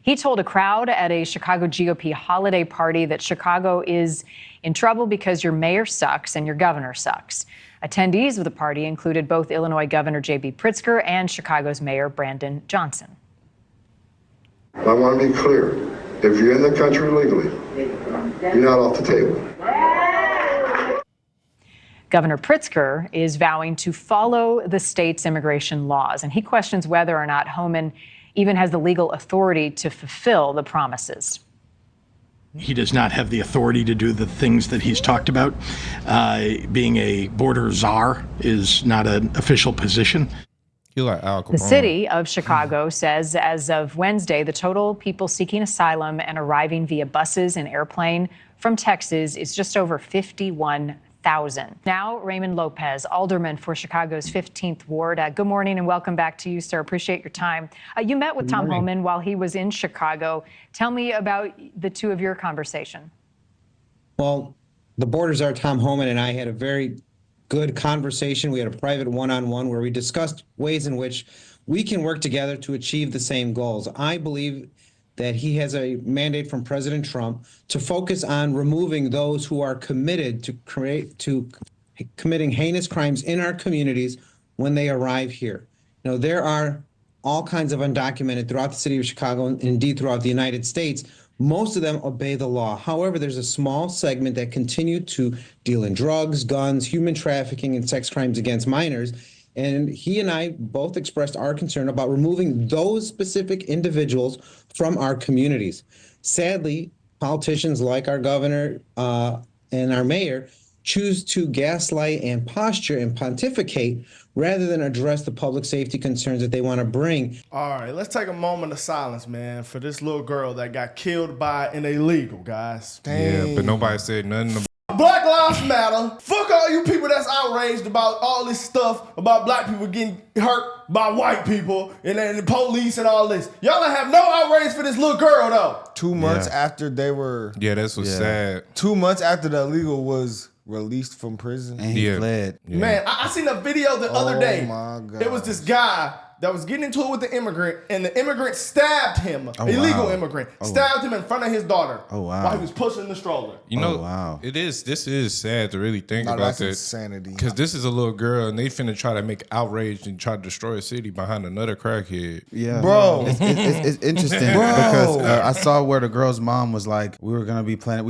He told a crowd at a Chicago GOP holiday party that Chicago is in trouble because your mayor sucks and your governor sucks. Attendees of the party included both Illinois Governor J.B. Pritzker and Chicago's Mayor Brandon Johnson. I want to be clear. If you're in the country legally, you're not off the table. Governor Pritzker is vowing to follow the state's immigration laws, and he questions whether or not Homan even has the legal authority to fulfill the promises. He does not have the authority to do the things that he's talked about. Being a border czar is not an official position. The city of Chicago says as of Wednesday, the total people seeking asylum and arriving via buses and airplane from Texas is just over 51,000. Now, Raymond Lopez, alderman for Chicago's 15th Ward. Good morning and welcome back to you, sir. Appreciate your time. You met with Tom Homan while he was in Chicago. Tell me about the two of your conversation. Well, the border czar, Tom Homan, and I had a very good conversation. We had a private one-on-one where we discussed ways in which we can work together to achieve the same goals. I believe that he has a mandate from President Trump to focus on removing those who are committed to committing heinous crimes in our communities when they arrive here. You know, there are all kinds of undocumented throughout the city of Chicago and indeed throughout the United States. Most of them obey the law. However, there's a small segment that continue to deal in drugs, guns, human trafficking, and sex crimes against minors. And he and I both expressed our concern about removing those specific individuals from our communities. Sadly, politicians like our governor and our mayor choose to gaslight and posture and pontificate rather than address the public safety concerns that they want to bring. All right, let's take a moment of silence, man, for this little girl that got killed by an illegal, guys. Dang. Yeah, but nobody said nothing about Black Lives Matter. Fuck all you people that's outraged about all this stuff about black people getting hurt by white people and then the police and all this. Y'all don't have no outrage for this little girl, though. 2 months after they were... Yeah, that's what's sad. 2 months after the illegal was released from prison. And he fled. Yeah. Man, I seen a video the other day. Oh, my God. It was this guy that was getting into it with the immigrant, and the immigrant stabbed him, illegal immigrant, stabbed him in front of his daughter while he was pushing the stroller. You know, this is sad to really think about that. Insanity. Because this is a little girl, and they finna try to make outrage and try to destroy a city behind another crackhead. Yeah, bro. It's interesting because I saw where the girl's mom was like, we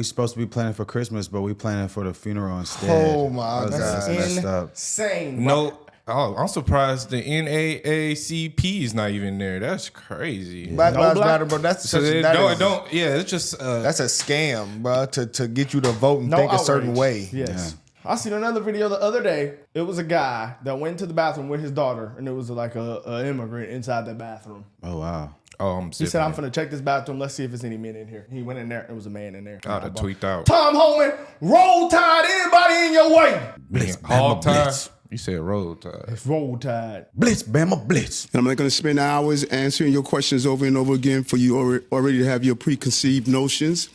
supposed to be planning for Christmas, but we planning for the funeral instead. Oh my God. That's messed up. Insane. No. Oh, I'm surprised the NAACP is not even there. That's crazy. Black Lives Matter, bro. That's so it's just that's a scam, bro. To get you to vote and think outrage. A certain way. Yes. Yeah. I seen another video the other day. It was a guy that went to the bathroom with his daughter, and it was like a immigrant inside the bathroom. Oh wow. Oh, he said, "I'm finna check this bathroom. Let's see if there's any men in here." He went in there. It was a man in there. Oh, that tweaked out. Tom Homan, roll tide. Anybody in your way? Blitz, Bama, Blitz. You said roll tide. It's roll tide. Blitz, Bama, Blitz. And I'm not going to spend hours answering your questions over and over again for you already to have your preconceived notions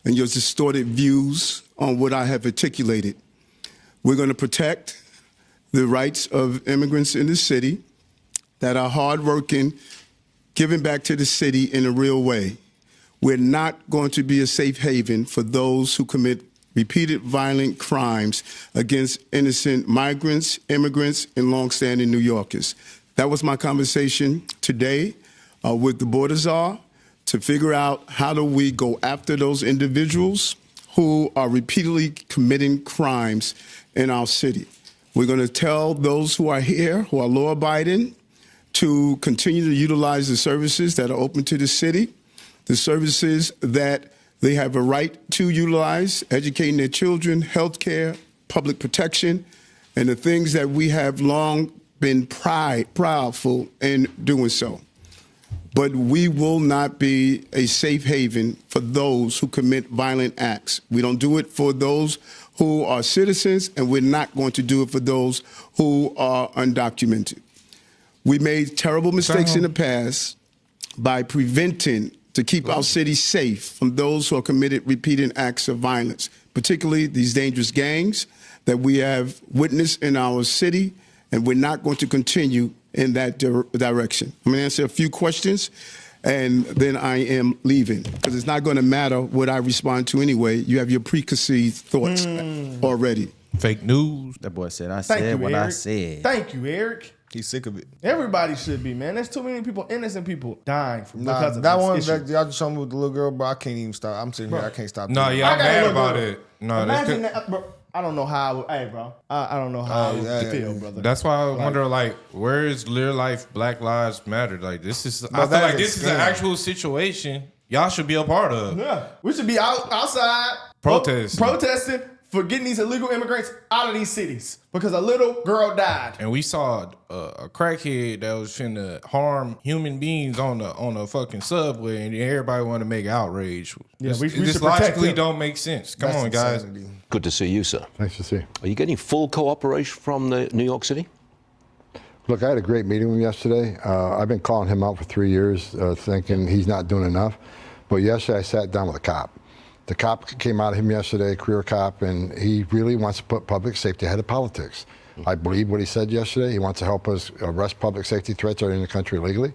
and your distorted views on what I have articulated. We're going to protect the rights of immigrants in the city that are hardworking, giving back to the city in a real way. We're not going to be a safe haven for those who commit repeated violent crimes against innocent migrants, immigrants, and longstanding New Yorkers. That was my conversation today with the border czar to figure out how do we go after those individuals who are repeatedly committing crimes in our city. We're going to tell those who are here, who are law-abiding, to continue to utilize the services that are open to the city, the services that they have a right to utilize, educating their children, healthcare, public protection, and the things that we have long been proudful in doing so. But we will not be a safe haven for those who commit violent acts. We don't do it for those who are citizens, and we're not going to do it for those who are undocumented. We made terrible mistakes in the past by preventing to keep our city safe from those who are committed repeated acts of violence, particularly these dangerous gangs that we have witnessed in our city, and we're not going to continue in that direction. I'm going to answer a few questions, and then I am leaving. Because it's not going to matter what I respond to anyway. You have your preconceived thoughts already. Fake news. That boy said, I Thank said you, what Eric. I said. Thank you, Eric. He's sick of it. Everybody should be, man. There's too many people, innocent people, dying Nah, because of that this one issue. that y'all just showed me with the little girl, bro. I can't even stop. I'm sitting here. I can't stop. No, thinking. y'all I got a mad little about girl. it. No, that's Imagine good. that, bro. I don't know how I would, hey, bro. I don't know how I would feel, brother. That's why I wonder, like, where is real life Black Lives Matter? Like, this is, I But feel that like is this is an scam. actual situation y'all should be a part of. Yeah, we should be outside Protesting. for getting these illegal immigrants out of these cities because a little girl died. And we saw a crackhead that was finna harm human beings on a fucking subway, and everybody want to make outrage. Yeah, we this should protect logically him. don't make sense. Come That's on, guys. insanity. Good to see you, sir. Nice to see you. Are you getting full cooperation from the New York City? Look, I had a great meeting with him yesterday. I've been calling him out for 3 years, thinking he's not doing enough. But yesterday I sat down with a cop. The cop came out of him yesterday, a career cop, and he really wants to put public safety ahead of politics. I believe what he said yesterday. He wants to help us arrest public safety threats that are in the country illegally.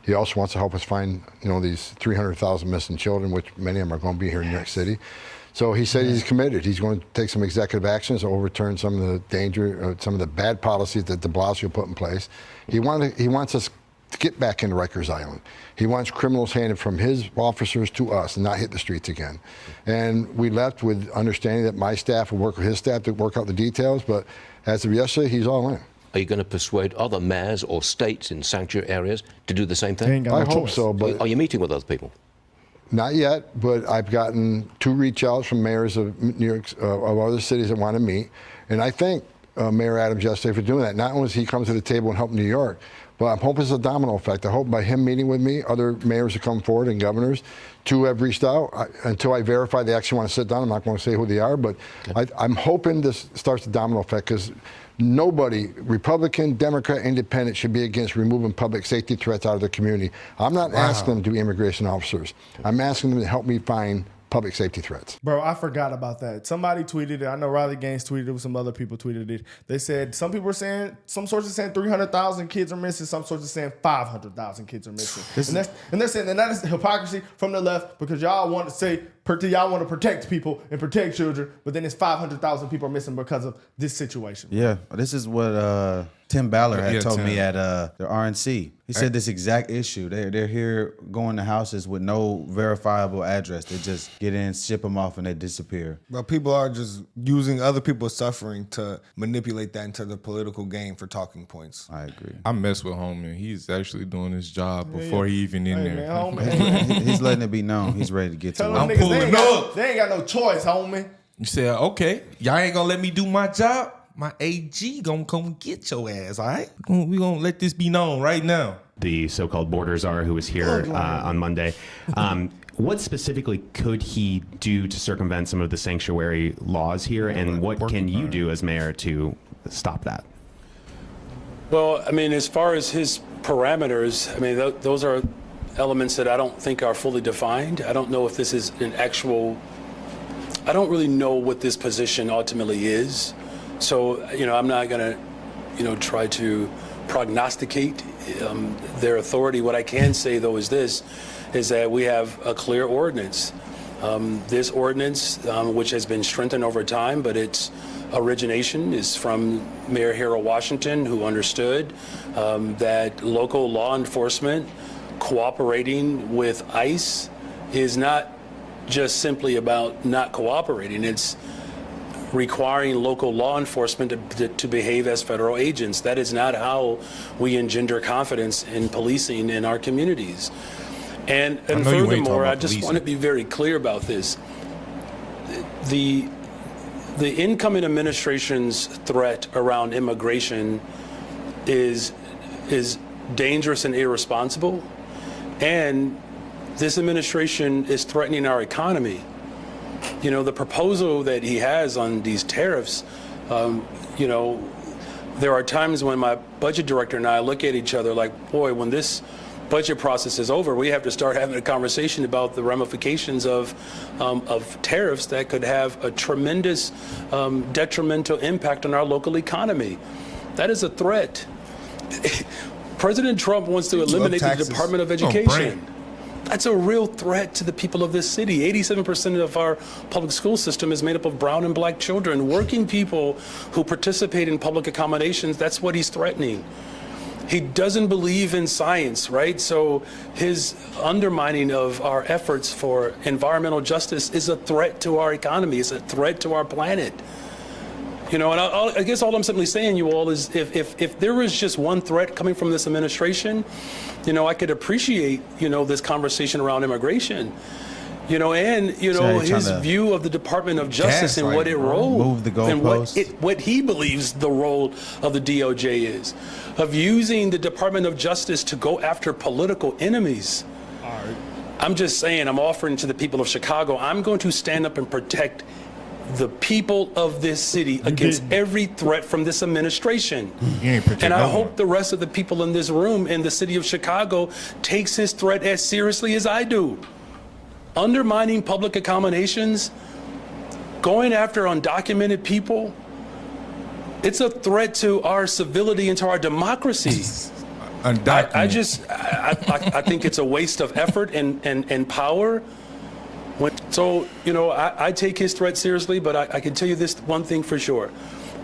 He also wants to help us find, these 300,000 missing children, which many of them are going to be here in New York City. So he said he's committed. He's going to take some executive actions to overturn some of the bad policies that de Blasio put in place. He wants us to get back into Rikers Island. He wants criminals handed from his officers to us and not hit the streets again. And we left with understanding that my staff will work with his staff to work out the details, but as of yesterday, he's all in. Are you going to persuade other mayors or states in sanctuary areas to do the same thing? I hope so, but Are you meeting with other people? not yet, but I've gotten 2 reach outs from mayors of New York, of other cities that want to meet. And I thank Mayor Adams yesterday for doing that. Not only does he come to the table and help New York, but I'm hoping it's a domino effect. I hope by him meeting with me, other mayors will come forward and governors. 2 have reached out. Until I verify they actually want to sit down, I'm not going to say who they are, but I'm hoping this starts a domino effect, because nobody, Republican, Democrat, Independent, should be against removing public safety threats out of their community. I'm not asking them to be immigration officers. I'm asking them to help me find public safety threats. Bro, I forgot about that. Somebody tweeted it. I know Riley Gaines tweeted it. Some other people tweeted it. They said, some people are saying, some sources saying 300,000 kids are missing. Some sources saying 500,000 kids are missing. And they're saying, and that is hypocrisy from the left, because y'all want to say, y'all want to protect people and protect children, but then it's 500,000 people are missing because of this situation. Yeah, this is what Tim Ballard had told me at the RNC. He said this exact issue. They're here going to houses with no verifiable address. They just get in, ship them off, and they disappear. But people are just using other people's suffering to manipulate that into the political game for talking points. I agree. I mess with homie. He's actually doing his job before he even in there. Man, He's letting it be known. He's ready to get to tell it. them I'm niggas pulling up. they ain't got no choice, homie. You said, okay, y'all ain't gonna let me do my job. My AG gonna come get your ass, all right? We gonna let this be known right now. The so-called border czar who was here on Monday. What specifically could he do to circumvent some of the sanctuary laws here, and what can you do as mayor to stop that? Well, I mean, as far as his parameters, I mean, those are elements that I don't think are fully defined. I don't know if this is an actual, I don't really know what this position ultimately is. So, I'm not going to, try to prognosticate their authority. What I can say, though, is that we have a clear ordinance. This ordinance, which has been strengthened over time, but its origination is from Mayor Harold Washington, who understood that local law enforcement cooperating with ICE is not just simply about not cooperating. It's requiring local law enforcement to behave as federal agents. That is not how we engender confidence in policing in our communities. And furthermore, I just want to be very clear about this. The incoming administration's threat around immigration is dangerous and irresponsible. And this administration is threatening our economy. The proposal that he has on these tariffs, there are times when my budget director and I look at each other like, boy, when this budget process is over, we have to start having a conversation about the ramifications of tariffs that could have a tremendous detrimental impact on our local economy. That is a threat. President Trump wants to eliminate the Department of Education. That's a real threat to the people of this city. 87% of our public school system is made up of brown and black children. Working people who participate in public accommodations, that's what he's threatening. He doesn't believe in science, right? So his undermining of our efforts for environmental justice is a threat to our economy. It's a threat to our planet. You know, and I guess all I'm simply saying, you all, is if there was just one threat coming from this administration, you know, I could appreciate, you know, this conversation around immigration, you know, and, you know, his view of the Department of Justice and what it move the goalposts, and what he believes the role of the DOJ is, of using the Department of Justice to go after political enemies. I'm just saying, I'm offering to the people of Chicago, I'm going to stand up and protect the people of this city against every threat from this administration. And I hope the rest of the people in this room in the city of Chicago takes his threat as seriously as I do. Undermining public accommodations, going after undocumented people, it's a threat to our civility and to our democracy. I think it's a waste of effort and power. So, you know, I take his threat seriously, but I can tell you this one thing for sure.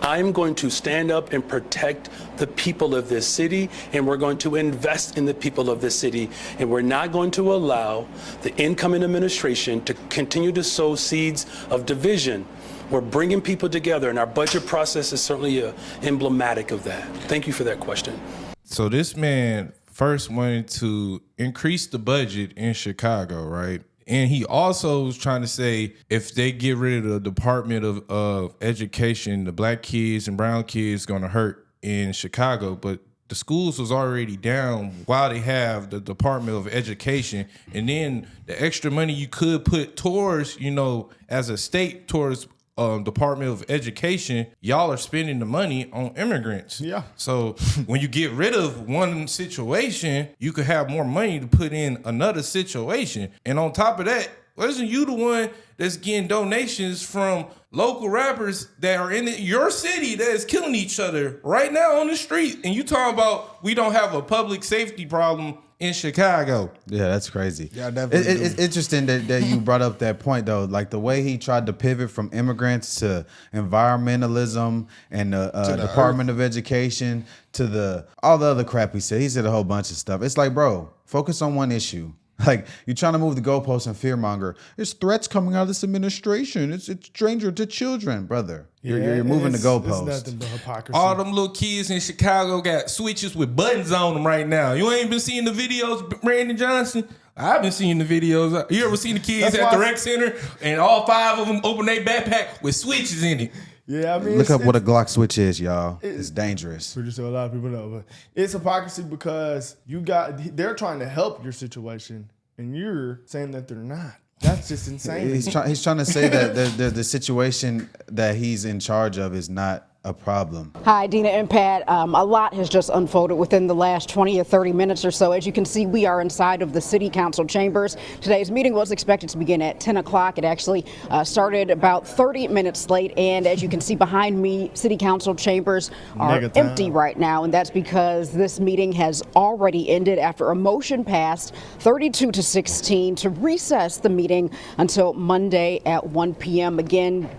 I'm going to stand up and protect the people of this city, and we're going to invest in the people of this city, and we're not going to allow the incoming administration to continue to sow seeds of division. We're bringing people together, and our budget process is certainly emblematic of that. Thank you for that question. So this man first wanted to increase the budget in Chicago, right? And he also was trying to say if they get rid of the Department of Education, the black kids and brown kids going to hurt in Chicago. But the schools was already down while they have the Department of Education. And then the extra money you could put towards, you know, as a state towards Department of Education, y'all are spending the money on immigrants. Yeah. So when you get rid of one situation, you could have more money to put in another situation. And on top of that, wasn't you the one that's getting donations from local rappers that are in your city that is killing each other right now on the street? And you talking about we don't have a public safety problem in Chicago. Yeah, that's crazy. Yeah, definitely. It's interesting that you brought up that point, though. Like the way he tried to pivot from immigrants to environmentalism and the Department of Education to all the other crap he said. He said a whole bunch of stuff. It's like, bro, focus on one issue. Like, you're trying to move the goalposts and fearmonger. There's threats coming out of this administration. It's danger to children, brother. You're moving the goalposts. It's nothing but hypocrisy. All them little kids in Chicago got switches with buttons on them right now. You ain't been seeing the videos, Brandon Johnson? I've been seeing the videos. You ever seen the kids at the rec center and all 5 of them open their backpack with switches in it? Yeah, I mean, look up what a Glock switch is, y'all. It's dangerous. Pretty sure a lot of people know, but it's hypocrisy because they're trying to help your situation, and you're saying that they're not. That's just insane. He's trying to say that the situation that he's in charge of is not a problem. Hi, Dina and Pat. A lot has just unfolded within the last 20 or 30 minutes or so. As you can see, we are inside of the City Council chambers. Today's meeting was expected to begin at 10 o'clock. It actually started about 30 minutes late. And as you can see behind me, City Council chambers are empty right now. And that's because this meeting has already ended after a motion passed 32-16 to recess the meeting until Monday at 1 p.m. Again,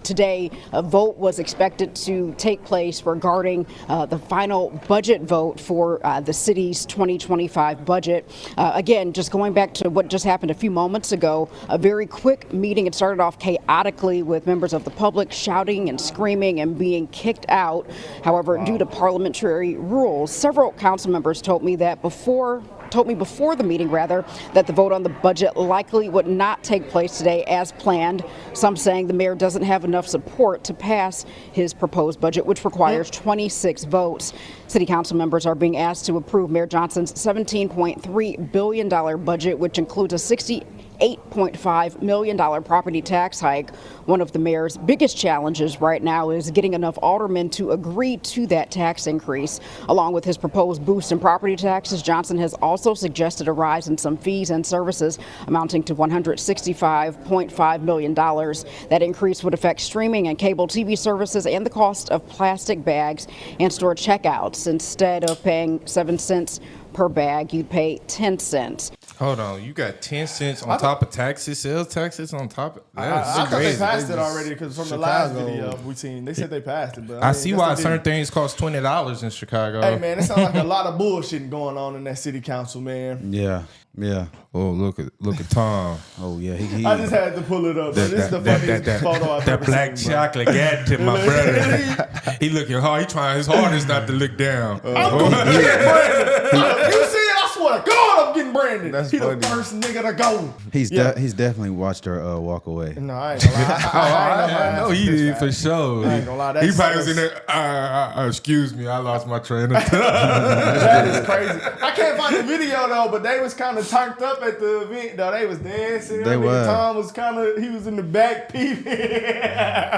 today a vote was expected to take place regarding the final budget vote for the city's 2025 budget. Again, just going back to what just happened a few moments ago, a very quick meeting. It started off chaotically with members of the public shouting and screaming and being kicked out. However, due to parliamentary rules, several council members told me before the meeting that the vote on the budget likely would not take place today as planned. Some saying the mayor doesn't have enough support to pass his proposed budget, which requires 26 votes. City council members are being asked to approve Mayor Johnson's $17.3 billion budget, which includes a $68.5 million property tax hike. One of the mayor's biggest challenges right now is getting enough aldermen to agree to that tax increase. Along with his proposed boost in property taxes, Johnson has also suggested a rise in some fees and services amounting to $165.5 million. That increase would affect streaming and cable TV services and the cost of plastic bags and store checkouts. Instead of paying 7 cents per bag, you'd pay 10 cents. Hold on, you got 10 cents on top of taxes, sales taxes on top of I thought they passed it already because from the last video we seen, they said they passed it. But I see why certain things cost $20 in Chicago. Hey man, it sounds like a lot of bullshit going on in that city council, man. Yeah. Oh, look at Tom. Oh yeah, he I just had to pull it up. This is the funniest photo I've ever black seen, chocolate got to my brother. He looking hard. He trying his hardest not to look down. I'm going to get Brandon. You see it? I swear to God, I'm getting Brandon. That's he funny. the first nigga to go. he's definitely watched her walk away. No, I ain't gonna lie. I know he did for sure. I ain't gonna lie. He probably was in there. Excuse me, I lost my train of thought. That is crazy. I can't find the video though, but they was kind of turned up at the event. Though they was dancing. They were. Tom was he was in the back peeping.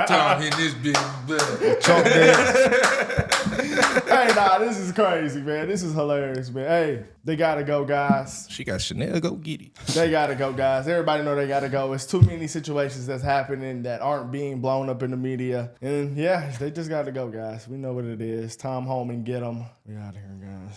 Tom hitting this big butt. Choke dance. Hey, nah, this is crazy, man. This is hilarious, man. Hey, they gotta go, guys. She got Chanel. Go get it. They gotta go, guys. Everybody know they gotta go. It's too many situations that's happening that aren't being blown up in the media. And yeah, they just gotta go, guys. We know what it is. Tom home and get them. We out of here, guys.